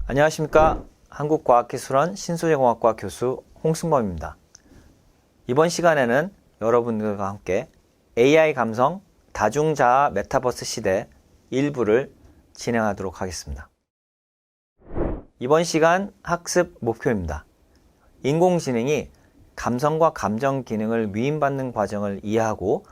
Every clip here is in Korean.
안녕하십니까. 한국과학기술원 신소재공학과 교수 홍승범입니다. 이번 시간에는 여러분들과 함께 AI 감성 다중자아 메타버스 시대 일부를 진행하도록 하겠습니다. 이번 시간 학습 목표입니다. 인공지능이 감성과 감정 기능을 위임받는 과정을 이해하고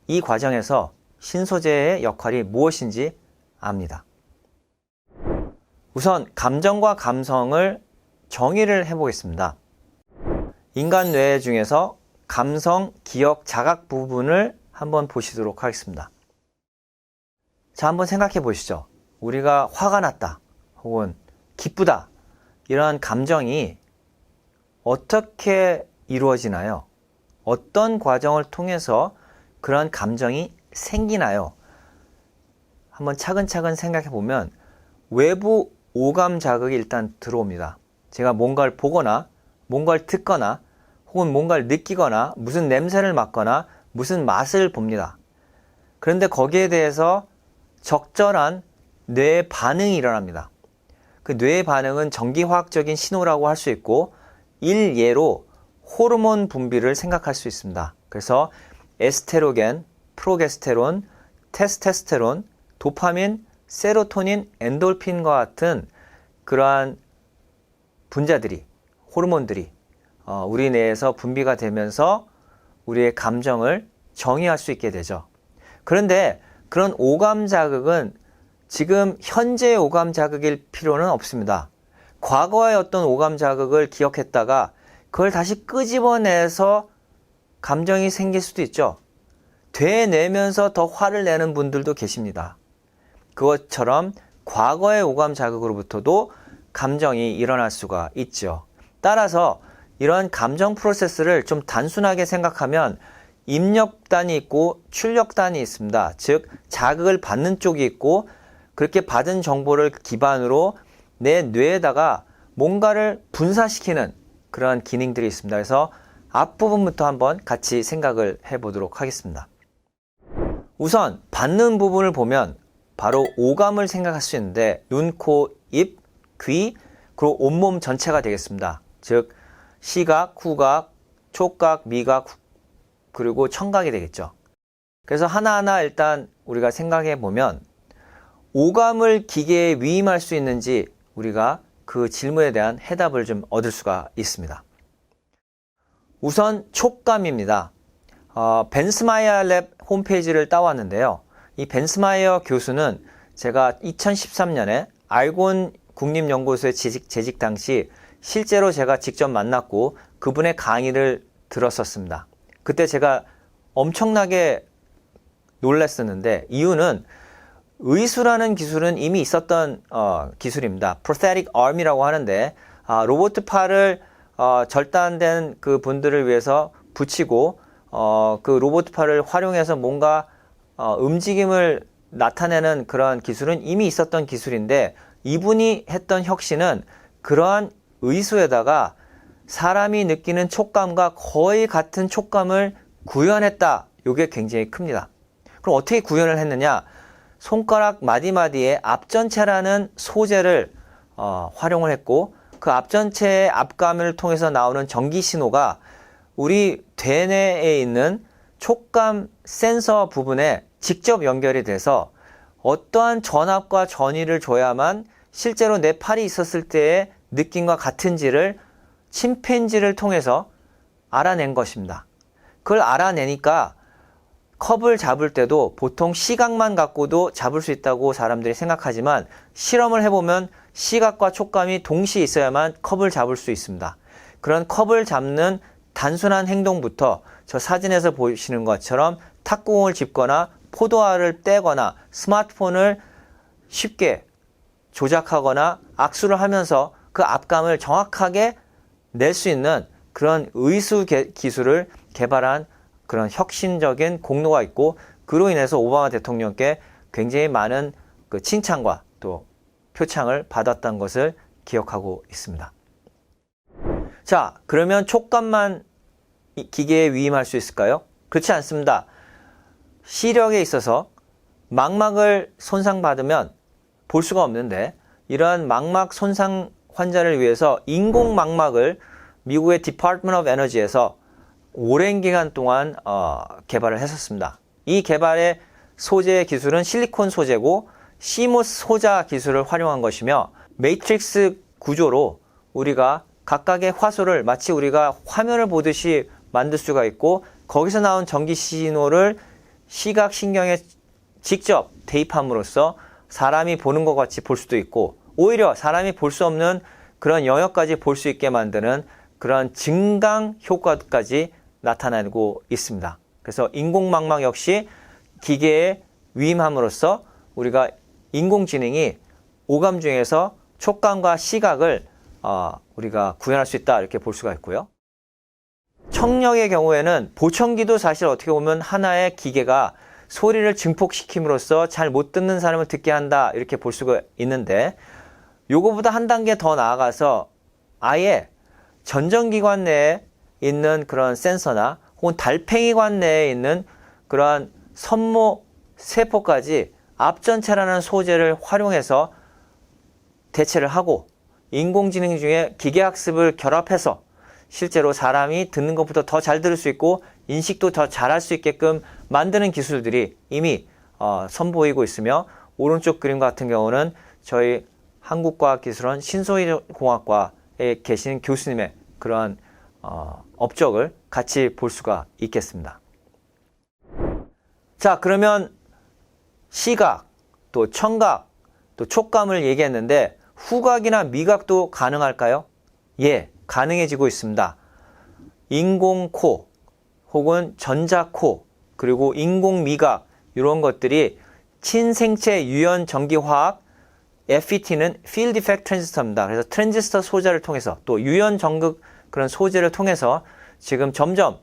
이 과정에서 신소재의 역할이 무엇인지 압니다. 우선 감정과 감성을 정의를 해보겠습니다. 인간 뇌 중에서 감성, 기억, 자각 부분을 한번 보시도록 하겠습니다. 자, 한번 생각해 보시죠. 우리가 화가 났다, 혹은 기쁘다, 이러한 감정이 어떻게 이루어지나요? 어떤 과정을 통해서 그런 감정이 생기나요? 한번 차근차근 생각해 보면 외부 오감 자극이 일단 들어옵니다. 제가 뭔가를 보거나 뭔가를 듣거나 혹은 뭔가를 느끼거나 무슨 냄새를 맡거나 무슨 맛을 봅니다. 그런데 거기에 대해서 적절한 뇌의 반응이 일어납니다. 그 뇌의 반응은 전기화학적인 신호라고 할 수 있고 일예로 호르몬 분비를 생각할 수 있습니다. 그래서 에스테로겐, 프로게스테론, 테스토스테론, 도파민, 세로토닌, 엔돌핀과 같은 그러한 분자들이, 호르몬들이 우리 뇌에서 분비가 되면서 우리의 감정을 정의할 수 있게 되죠. 그런데 그런 오감 자극은 지금 현재의 오감 자극일 필요는 없습니다. 과거의 어떤 오감 자극을 기억했다가 그걸 다시 끄집어내서 감정이 생길 수도 있죠. 되뇌면서 더 화를 내는 분들도 계십니다. 그것처럼 과거의 오감 자극으로부터도 감정이 일어날 수가 있죠. 따라서 이런 감정 프로세스를 좀 단순하게 생각하면 입력단이 있고 출력단이 있습니다. 즉 자극을 받는 쪽이 있고 그렇게 받은 정보를 기반으로 내 뇌에다가 뭔가를 분사시키는 그런 기능들이 있습니다. 그래서 앞부분부터 한번 같이 생각을 해보도록 하겠습니다. 우선 받는 부분을 보면 바로 오감을 생각할 수 있는데 눈, 코, 입, 귀, 그리고 온몸 전체가 되겠습니다. 즉 시각, 후각, 촉각, 미각, 그리고 청각이 되겠죠. 그래서 하나하나 일단 우리가 생각해 보면 오감을 기계에 위임할 수 있는지 우리가 그 질문에 대한 해답을 좀 얻을 수가 있습니다. 우선 촉감입니다. 벤스마이어 랩 홈페이지를 따왔는데요. 이 벤스마이어 교수는 제가 2013년에 알곤 국립연구소에 재직 당시 실제로 제가 직접 만났고 그분의 강의를 들었었습니다. 그때 제가 엄청나게 놀랐었는데 이유는 의수라는 기술은 이미 있었던 기술입니다. prosthetic arm이라고 하는데 로봇 팔을 절단된 그 분들을 위해서 붙이고 그 로봇 팔을 활용해서 뭔가 움직임을 나타내는 그러한 기술은 이미 있었던 기술인데 이분이 했던 혁신은 그러한 의수에다가 사람이 느끼는 촉감과 거의 같은 촉감을 구현했다. 이게 굉장히 큽니다. 그럼 어떻게 구현을 했느냐? 손가락 마디마디에 앞전체라는 소재를 활용을 했고 그 앞전체의 앞감을 통해서 나오는 전기 신호가 우리 대뇌에 있는 촉감 센서 부분에 직접 연결이 돼서 어떠한 전압과 전위를 줘야만 실제로 내 팔이 있었을 때의 느낌과 같은지를 침팬지를 통해서 알아낸 것입니다. 그걸 알아내니까 컵을 잡을 때도 보통 시각만 갖고도 잡을 수 있다고 사람들이 생각하지만 실험을 해보면 시각과 촉감이 동시에 있어야만 컵을 잡을 수 있습니다. 그런 컵을 잡는 단순한 행동부터 저 사진에서 보시는 것처럼 탁구공을 짚거나 포도알을 떼거나 스마트폰을 쉽게 조작하거나 악수를 하면서 그 앞감을 정확하게 낼 수 있는 그런 의수 기술을 개발한 그런 혁신적인 공로가 있고 그로 인해서 오바마 대통령께 굉장히 많은 그 칭찬과 또 표창을 받았던 것을 기억하고 있습니다. 자, 그러면 촉감만 기계에 위임할 수 있을까요? 그렇지 않습니다. 시력에 있어서 망막을 손상받으면 볼 수가 없는데 이러한 망막 손상 환자를 위해서 인공 망막을 미국의 Department of Energy에서 오랜 기간 동안 개발을 했었습니다. 이 개발의 소재 기술은 실리콘 소재고 CMOS 소자 기술을 활용한 것이며 매트릭스 구조로 우리가 각각의 화소를 마치 우리가 화면을 보듯이 만들 수가 있고 거기서 나온 전기 신호를 시각신경에 직접 대입함으로써 사람이 보는 것 같이 볼 수도 있고 오히려 사람이 볼 수 없는 그런 영역까지 볼 수 있게 만드는 그런 증강 효과까지 나타내고 있습니다. 그래서 인공망막 역시 기계에 위임함으로써 우리가 인공지능이 오감 중에서 촉감과 시각을 우리가 구현할 수 있다 이렇게 볼 수가 있고요. 청력의 경우에는 보청기도 사실 어떻게 보면 하나의 기계가 소리를 증폭시킴으로써 잘 못 듣는 사람을 듣게 한다 이렇게 볼 수가 있는데 요거보다 한 단계 더 나아가서 아예 전정기관 내에 있는 그런 센서나 혹은 달팽이관 내에 있는 그러한 선모 세포까지 앞전체라는 소재를 활용해서 대체를 하고 인공지능 중에 기계학습을 결합해서 실제로 사람이 듣는 것보다 더 잘 들을 수 있고 인식도 더 잘할 수 있게끔 만드는 기술들이 이미 선보이고 있으며 오른쪽 그림 같은 경우는 저희 한국과학기술원 신소희공학과에 계신 교수님의 그러한 업적을 같이 볼 수가 있겠습니다. 자, 그러면 시각, 또 청각, 또 촉감을 얘기했는데 후각이나 미각도 가능할까요? 예, 가능해지고 있습니다. 인공코 혹은 전자코 그리고 인공미각 이런 것들이 친생체 유연 전기화학 FET는 Field Effect Transistor입니다. 그래서 트랜지스터 소자를 통해서 또 유연 전극 그런 소재를 통해서 지금 점점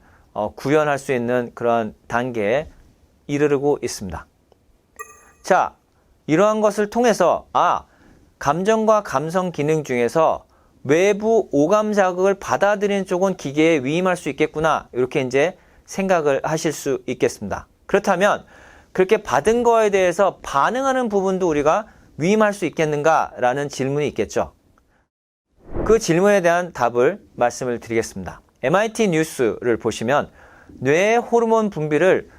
구현할 수 있는 그런 단계에 이르르고 있습니다. 자, 이러한 것을 통해서 감정과 감성 기능 중에서 외부 오감 자극을 받아들이는 쪽은 기계에 위임할 수 있겠구나 이렇게 이제 생각을 하실 수 있겠습니다. 그렇다면 그렇게 받은 거에 대해서 반응하는 부분도 우리가 위임할 수 있겠는가라는 질문이 있겠죠. 그 질문에 대한 답을 말씀을 드리겠습니다. MIT 뉴스를 보시면 뇌의 호르몬 분비를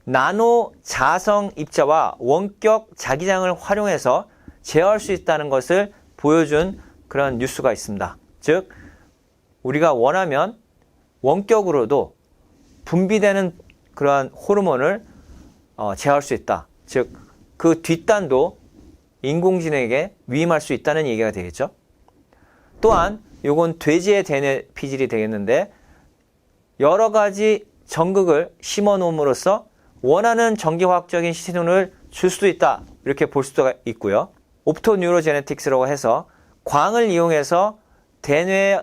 나노 자성 입자와 원격 자기장을 활용해서 제어할 수 있다는 것을 보여준 그런 뉴스가 있습니다. 즉 우리가 원하면 원격으로도 분비되는 그러한 호르몬을 제어할 수 있다. 즉 그 뒷단도 인공지능에게 위임할 수 있다는 얘기가 되겠죠. 또한 이건 돼지의 대뇌 피질이 되겠는데 여러 가지 전극을 심어 놓음으로써 원하는 전기화학적인 신호를 줄 수도 있다 이렇게 볼 수가 있고요. 옵토뉴로제네틱스라고 해서 광을 이용해서 대뇌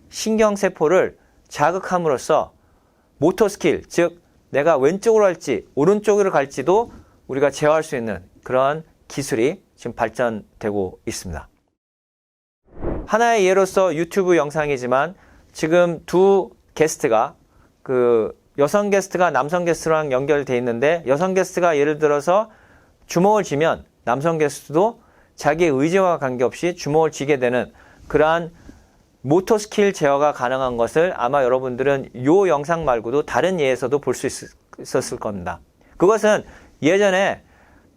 신경세포를 자극함으로써 모터 스킬, 즉 내가 왼쪽으로 갈지 오른쪽으로 갈지도 우리가 제어할 수 있는 그런 기술이 지금 발전되고 있습니다. 하나의 예로서 유튜브 영상이지만 지금 두 게스트가 여성 게스트가 남성 게스트랑 연결되어 있는데 여성 게스트가 예를 들어서 주먹을 쥐면 남성 게스트도 자기의 의지와 관계없이 주먹을 쥐게 되는 그러한 모터 스킬 제어가 가능한 것을 아마 여러분들은 이 영상 말고도 다른 예에서도 볼 수 있었을 겁니다. 그것은 예전에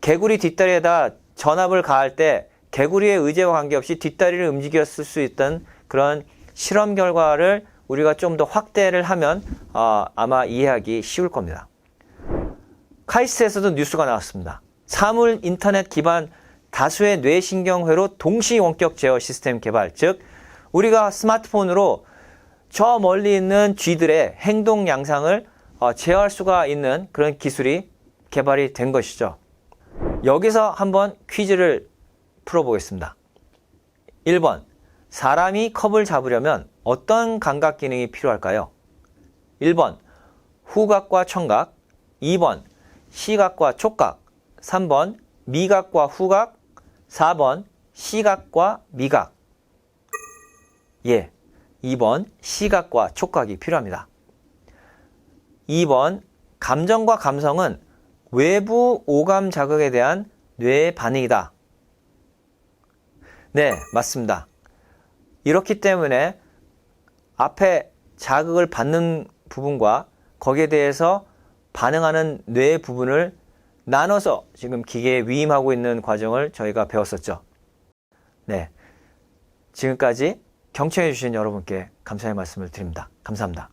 개구리 뒷다리에다 전압을 가할 때 개구리의 의지와 관계없이 뒷다리를 움직였을 수 있던 그런 실험 결과를 우리가 좀 더 확대를 하면 아마 이해하기 쉬울 겁니다. 카이스트에서도 뉴스가 나왔습니다. 사물 인터넷 기반 다수의 뇌신경회로 동시 원격 제어 시스템 개발, 즉 우리가 스마트폰으로 저 멀리 있는 쥐들의 행동 양상을 제어할 수가 있는 그런 기술이 개발이 된 것이죠. 여기서 한번 퀴즈를 풀어보겠습니다. 1번, 사람이 컵을 잡으려면 어떤 감각 기능이 필요할까요? 1번, 후각과 청각, 2번, 시각과 촉각, 3번, 미각과 후각, 4번, 시각과 미각. 예, 2번, 시각과 촉각이 필요합니다. 2번, 감정과 감성은 외부 오감 자극에 대한 뇌의 반응이다. 네, 맞습니다. 이렇기 때문에 앞에 자극을 받는 부분과 거기에 대해서 반응하는 뇌의 부분을 나눠서 지금 기계에 위임하고 있는 과정을 저희가 배웠었죠. 네, 지금까지 경청해 주신 여러분께 감사의 말씀을 드립니다. 감사합니다.